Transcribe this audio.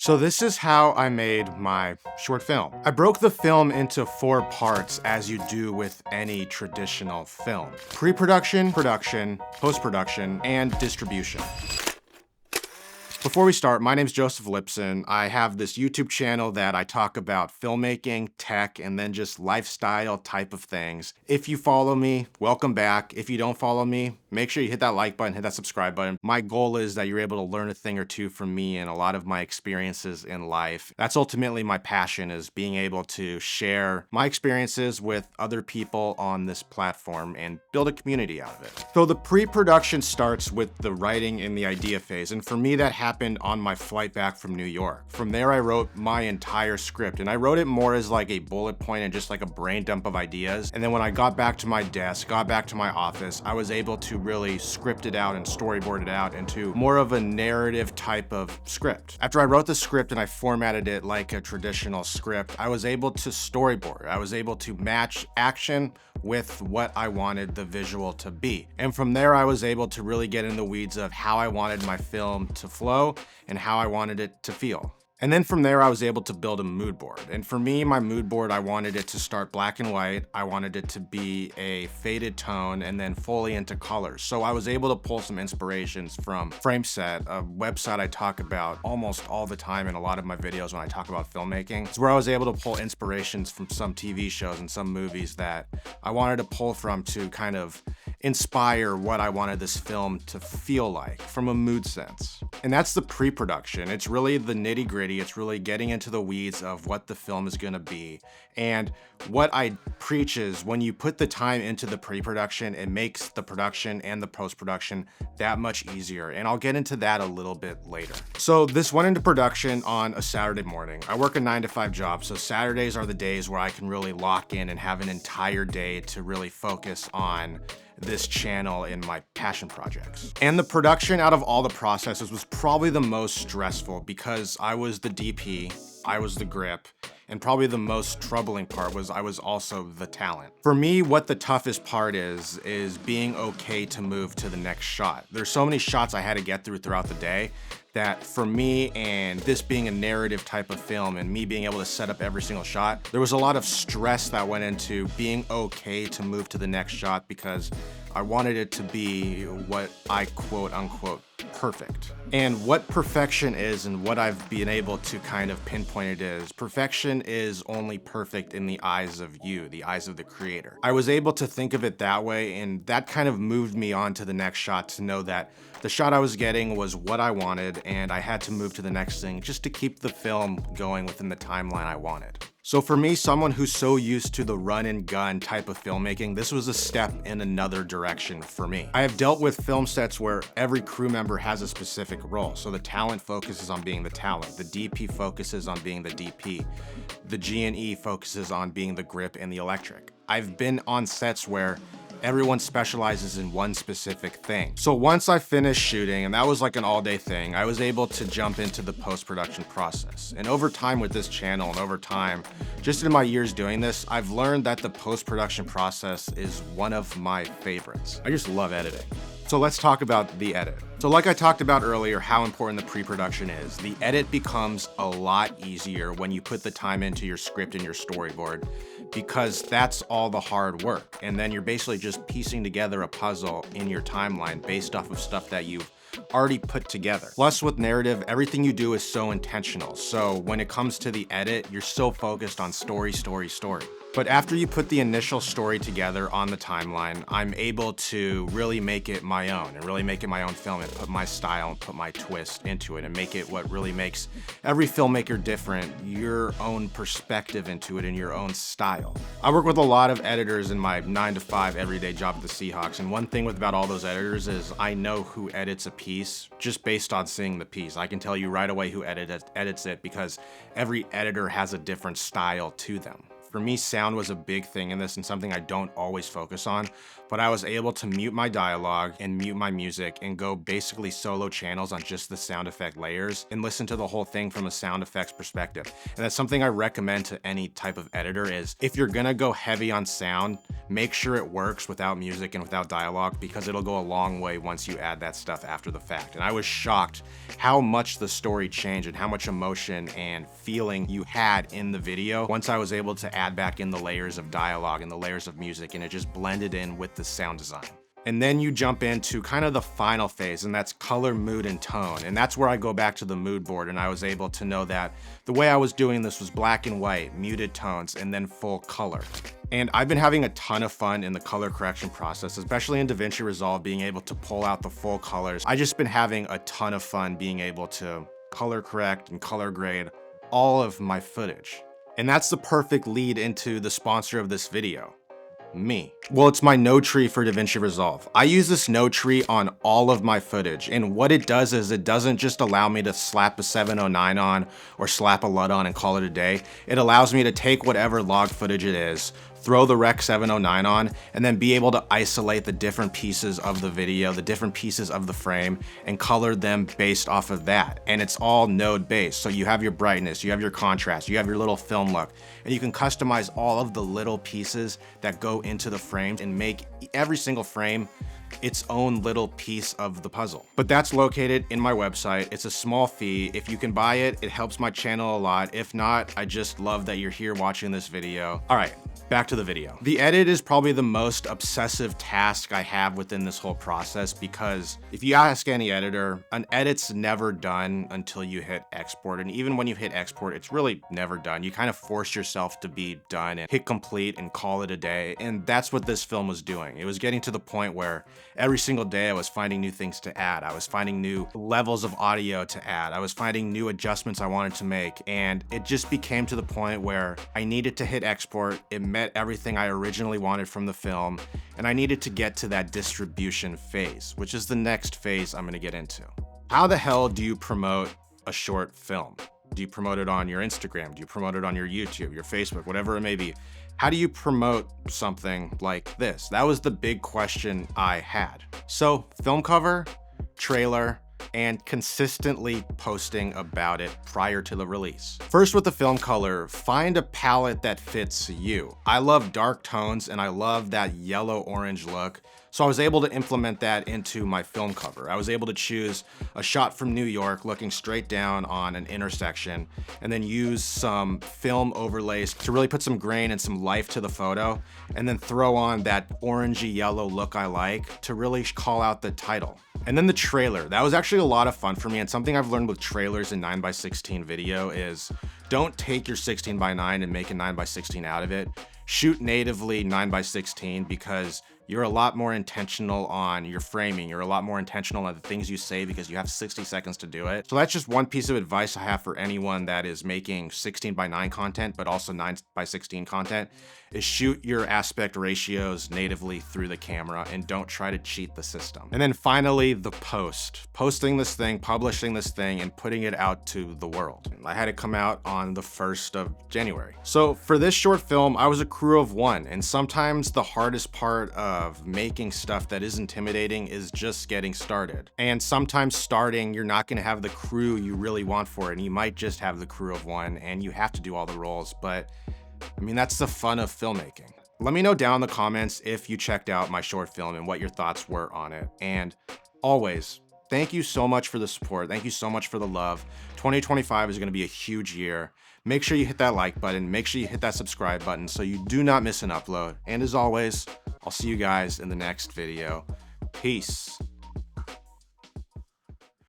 So this is how I made my short film. I broke the film into 4 parts as you do with any traditional film: pre-production, production, post-production, and distribution. Before we start, my name's Joseph Lipson. I have this YouTube channel that I talk about filmmaking, tech, and then just lifestyle type of things. If you follow me, welcome back. If you don't follow me, make sure you hit that like button, hit that subscribe button. My goal is that you're able to learn a thing or two from me and a lot of my experiences in life. That's ultimately my passion, is being able to share my experiences with other people on this platform and build a community out of it. So the pre-production starts with the writing and the idea phase, and for me that happened on my flight back from New York. From there I wrote my entire script, and I wrote it more as like a bullet point and just like a brain dump of ideas. And then when I got back to my desk, got back to my office, I was able to really script it out and storyboard it out into more of a narrative type of script. After I wrote the script and I formatted it like a traditional script, I was able to storyboard. I was able to match action with what I wanted the visual to be. And from there, I was able to really get in the weeds of how I wanted my film to flow and how I wanted it to feel. And then from there, I was able to build a mood board. And for me, my mood board, I wanted it to start black and white. I wanted it to be a faded tone and then fully into colors. So I was able to pull some inspirations from Frameset, a website I talk about almost all the time in a lot of my videos when I talk about filmmaking. It's where I was able to pull inspirations from some TV shows and some movies that I wanted to pull from to kind of inspire what I wanted this film to feel like from a mood sense. And that's the pre-production. It's really the nitty-gritty. It's really getting into the weeds of what the film is gonna be. And what I preach is when you put the time into the pre-production, it makes the production and the post-production that much easier. And I'll get into that a little bit later. So this went into production on a Saturday morning. I work a 9-to-5 job, so Saturdays are the days where I can really lock in and have an entire day to really focus on this channel in my passion projects. And the production out of all the processes was probably the most stressful because I was the DP, I was the grip, and probably the most troubling part was I was also the talent. For me, what the toughest part is being okay to move to the next shot. There's so many shots I had to get through throughout the day that for me, and this being a narrative type of film and me being able to set up every single shot, there was a lot of stress that went into being okay to move to the next shot because I wanted it to be what I quote unquote perfect. And what perfection is and what I've been able to kind of pinpoint it is, perfection is only perfect in the eyes of you, the eyes of the creator. I was able to think of it that way, and that kind of moved me on to the next shot to know that the shot I was getting was what I wanted, and I had to move to the next thing just to keep the film going within the timeline I wanted. So for me, someone who's so used to the run and gun type of filmmaking, this was a step in another direction for me. I have dealt with film sets where every crew member has a specific role. So the talent focuses on being the talent, the DP focuses on being the DP, the G&E focuses on being the grip and the electric. I've been on sets where everyone specializes in one specific thing. So once I finished shooting, and that was like an all-day thing, I was able to jump into the post-production process. And over time with this channel, and over time, just in my years doing this, I've learned that the post-production process is one of my favorites. I just love editing. So let's talk about the edit. So like I talked about earlier, how important the pre-production is. The edit becomes a lot easier when you put the time into your script and your storyboard, because that's all the hard work. And then you're basically just piecing together a puzzle in your timeline based off of stuff that you've already put together. Plus with narrative, everything you do is so intentional. So when it comes to the edit, you're so focused on story, story, story. But after you put the initial story together on the timeline, I'm able to really make it my own and really make it my own film and put my style and put my twist into it and make it what really makes every filmmaker different, your own perspective into it and your own style. I work with a lot of editors in my 9-to-5 everyday job at the Seahawks, and one thing about all those editors is I know who edits a piece just based on seeing the piece. I can tell you right away who edits it because every editor has a different style to them. For me, sound was a big thing in this and something I don't always focus on, but I was able to mute my dialogue and mute my music and go basically solo channels on just the sound effect layers and listen to the whole thing from a sound effects perspective. And that's something I recommend to any type of editor is if you're gonna go heavy on sound, make sure it works without music and without dialogue, because it'll go a long way once you add that stuff after the fact. And I was shocked how much the story changed and how much emotion and feeling you had in the video once I was able to add back in the layers of dialogue and the layers of music, and it just blended in with the sound design. And then you jump into kind of the final phase, and that's color, mood, and tone. And that's where I go back to the mood board, and I was able to know that the way I was doing this was black and white, muted tones, and then full color. And I've been having a ton of fun in the color correction process, especially in DaVinci Resolve, being able to pull out the full colors. I just been having a ton of fun being able to color correct and color grade all of my footage. And that's the perfect lead into the sponsor of this video, me. Well, it's my node tree for DaVinci Resolve. I use this node tree on all of my footage, and what it does is it doesn't just allow me to slap a 709 on or slap a LUT on and call it a day. It allows me to take whatever log footage it is, throw the Rec 709 on, and then be able to isolate the different pieces of the video, the different pieces of the frame, and color them based off of that. And it's all node based. So you have your brightness, you have your contrast, you have your little film look, and you can customize all of the little pieces that go into the frames and make every single frame its own little piece of the puzzle. But that's located in my website. It's a small fee. If you can buy it, it helps my channel a lot. If not, I just love that you're here watching this video. All right, back to the video. The edit is probably the most obsessive task I have within this whole process, because if you ask any editor, an edit's never done until you hit export. And even when you hit export, it's really never done. You kind of force yourself to be done and hit complete and call it a day. And that's what this film was doing. It was getting to the point where every single day I was finding new things to add. I was finding new levels of audio to add. I was finding new adjustments I wanted to make. And it just became to the point where I needed to hit export. It met everything I originally wanted from the film, and I needed to get to that distribution phase, which is the next phase I'm gonna get into. How the hell do you promote a short film? Do you promote it on your Instagram? Do you promote it on your YouTube, your Facebook, whatever it may be? How do you promote something like this? That was the big question I had. So, film cover, trailer, and consistently posting about it prior to the release. First, with the film color, find a palette that fits you. I love dark tones and I love that yellow-orange look, so I was able to implement that into my film cover. I was able to choose a shot from New York looking straight down on an intersection, and then use some film overlays to really put some grain and some life to the photo, and then throw on that orangey yellow look I like to really call out the title. And then the trailer. That was actually a lot of fun for me, and something I've learned with trailers in 9x16 video is don't take your 16:9 and make a 9x16 out of it. Shoot natively 9x16, because you're a lot more intentional on your framing. You're a lot more intentional on the things you say because you have 60 seconds to do it. So that's just one piece of advice I have for anyone that is making 16:9 content, but also 9x16 content, is shoot your aspect ratios natively through the camera and don't try to cheat the system. And then finally, the posting this thing, publishing this thing, and putting it out to the world. I had it come out on the 1st of January. So for this short film, I was a crew of one, and sometimes the hardest part of making stuff that is intimidating is just getting started. And sometimes starting, you're not gonna have the crew you really want for it, and you might just have the crew of one, and you have to do all the roles, but I mean, that's the fun of filmmaking. Let me know down in the comments if you checked out my short film and what your thoughts were on it. And always, thank you so much for the support. Thank you so much for the love. 2025 is gonna be a huge year. Make sure you hit that like button. Make sure you hit that subscribe button so you do not miss an upload. And as always, I'll see you guys in the next video. Peace.